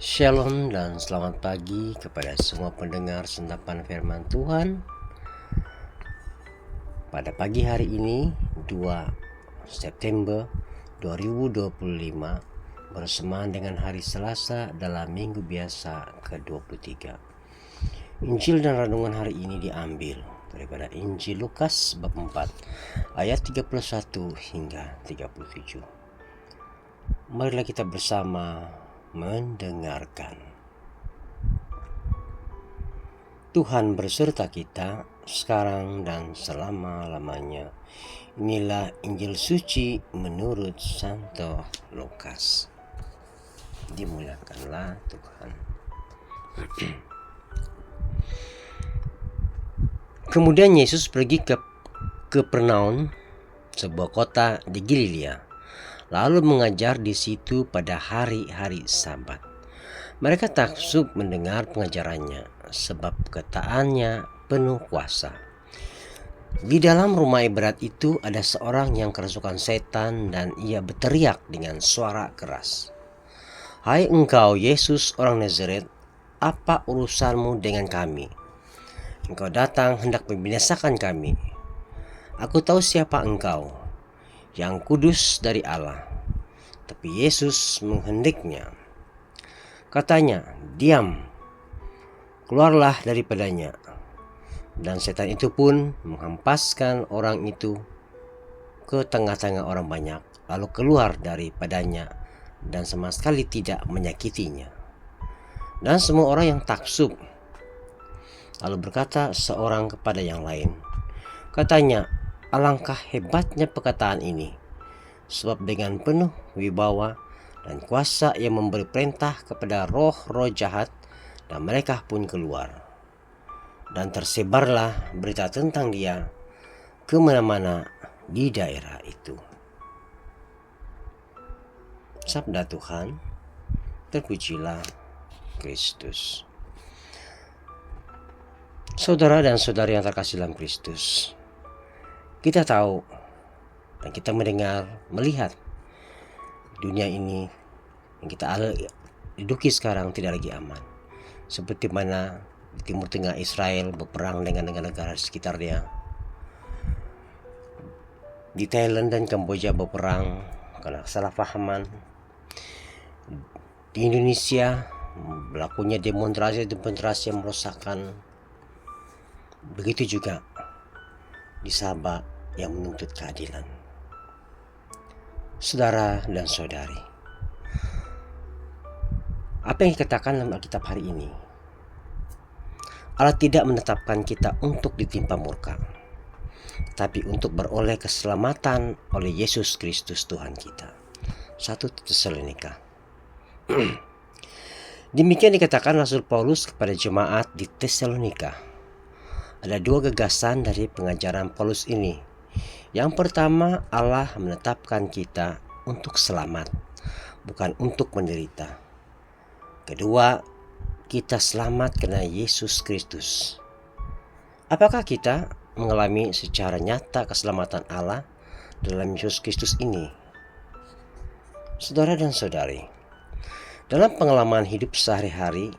Shalom dan selamat pagi kepada semua pendengar sentapan firman Tuhan. Pada pagi hari ini 2 September 2025 bersamaan dengan hari Selasa dalam minggu biasa ke-23. Injil dan renungan hari ini diambil daripada Injil Lukas bab 4 ayat 31 hingga 37. Marilah kita bersama mendengarkan. Tuhan berserta kita sekarang dan selama-lamanya. Inilah Injil suci menurut Santo Lukas. Dimuliakanlah Tuhan. Kemudian Yesus pergi ke Kapernaum, sebuah kota di Galilea, lalu mengajar di situ pada hari-hari Sabat. Mereka taksub mendengar pengajarannya, sebab perkataannya penuh kuasa. Di dalam rumah ibadat itu ada seorang yang kerasukan setan, dan ia berteriak dengan suara keras, "Hai engkau Yesus orang Nazaret, apa urusanmu dengan kami? Engkau datang hendak membinasakan kami. Aku tahu siapa engkau, yang kudus dari Allah." Tapi Yesus menghendiknya. Katanya, "Diam, keluarlah daripadanya." Dan setan itu pun menghempaskan orang itu ke tengah-tengah orang banyak, lalu keluar daripadanya dan sama sekali tidak menyakitinya. Dan semua orang yang taksub lalu berkata seorang kepada yang lain, katanya, "Alangkah hebatnya perkataan ini, sebab dengan penuh wibawa dan kuasa ia memberi perintah kepada roh-roh jahat, dan mereka pun keluar." Dan tersebarlah berita tentang dia kemana-mana di daerah itu. Sabda Tuhan, terpujilah Kristus. Saudara dan saudari yang terkasih dalam Kristus, kita tahu dan kita mendengar, melihat dunia ini yang kita hidupi sekarang tidak lagi aman. Seperti mana di Timur Tengah Israel berperang dengan negara-negara sekitarnya. Di Thailand dan Kamboja berperang karena kesalahpahaman. Di Indonesia berlakunya demonstrasi yang merosakkan. Begitu juga di Sabah yang menuntut keadilan. Saudara dan saudari, apa yang dikatakan dalam Alkitab hari ini? Allah tidak menetapkan kita untuk ditimpa murka, tapi untuk beroleh keselamatan oleh Yesus Kristus Tuhan kita. 1 Tesalonika. Demikian dikatakan Rasul Paulus kepada jemaat di Tesalonika. Ada dua gagasan dari pengajaran Paulus ini. Yang pertama, Allah menetapkan kita untuk selamat, bukan untuk menderita. Kedua, kita selamat karena Yesus Kristus. Apakah kita mengalami secara nyata keselamatan Allah dalam Yesus Kristus ini? Saudara dan saudari, dalam pengalaman hidup sehari-hari,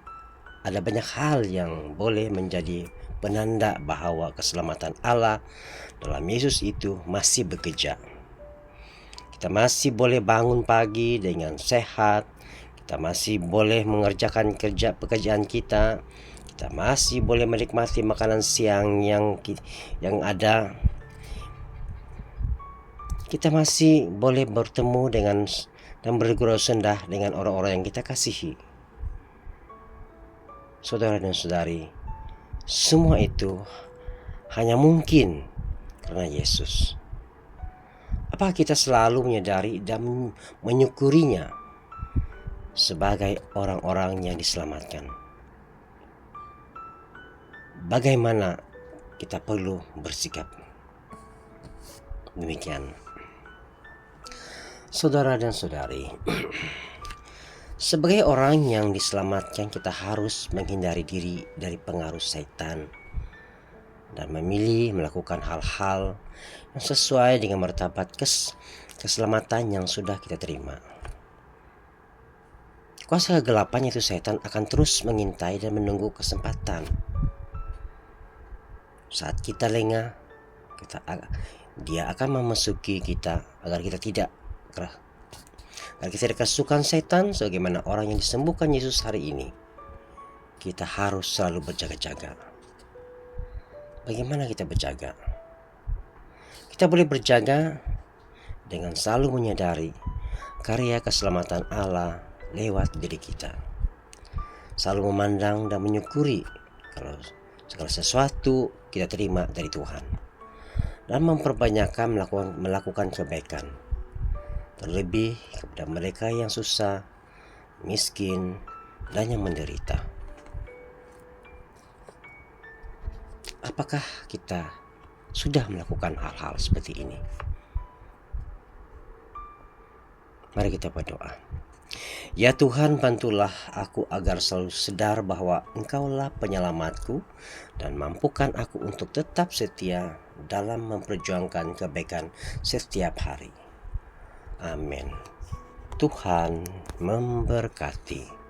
ada banyak hal yang boleh menjadi penanda bahwa keselamatan Allah dalam Yesus itu masih bekerja. Kita masih boleh bangun pagi dengan sehat, kita masih boleh mengerjakan pekerjaan kita, kita masih boleh menikmati makanan siang yang ada, kita masih boleh bertemu dengan dan bergurau sendah dengan orang-orang yang kita kasihi. Saudara dan saudari, semua itu hanya mungkin karena Yesus. Apakah kita selalu menyadari dan menyukurinya sebagai orang-orang yang diselamatkan? Bagaimana kita perlu bersikap? Demikian. Saudara dan saudari, sebagai orang yang diselamatkan, kita harus menghindari diri dari pengaruh setan dan memilih melakukan hal-hal yang sesuai dengan martabat keselamatan yang sudah kita terima. Kuasa kegelapan yaitu setan akan terus mengintai dan menunggu kesempatan. Saat kita lengah, dia akan memasuki kita agar kita tidak kerasukan setan. Sebagaimana orang yang disembuhkan Yesus hari ini, kita harus selalu berjaga-jaga. Bagaimana kita berjaga? Kita boleh berjaga dengan selalu menyadari karya keselamatan Allah lewat diri kita. Selalu memandang dan menyukuri kalau segala sesuatu kita terima dari Tuhan. Dan memperbanyakkan melakukan kebaikan. Terlebih kepada mereka yang susah, miskin, dan yang menderita. Apakah kita sudah melakukan hal-hal seperti ini? Mari kita berdoa. Ya Tuhan, bantulah aku agar selalu sadar bahwa Engkaulah penyelamatku dan mampukan aku untuk tetap setia dalam memperjuangkan kebaikan setiap hari. Amin. Tuhan memberkati.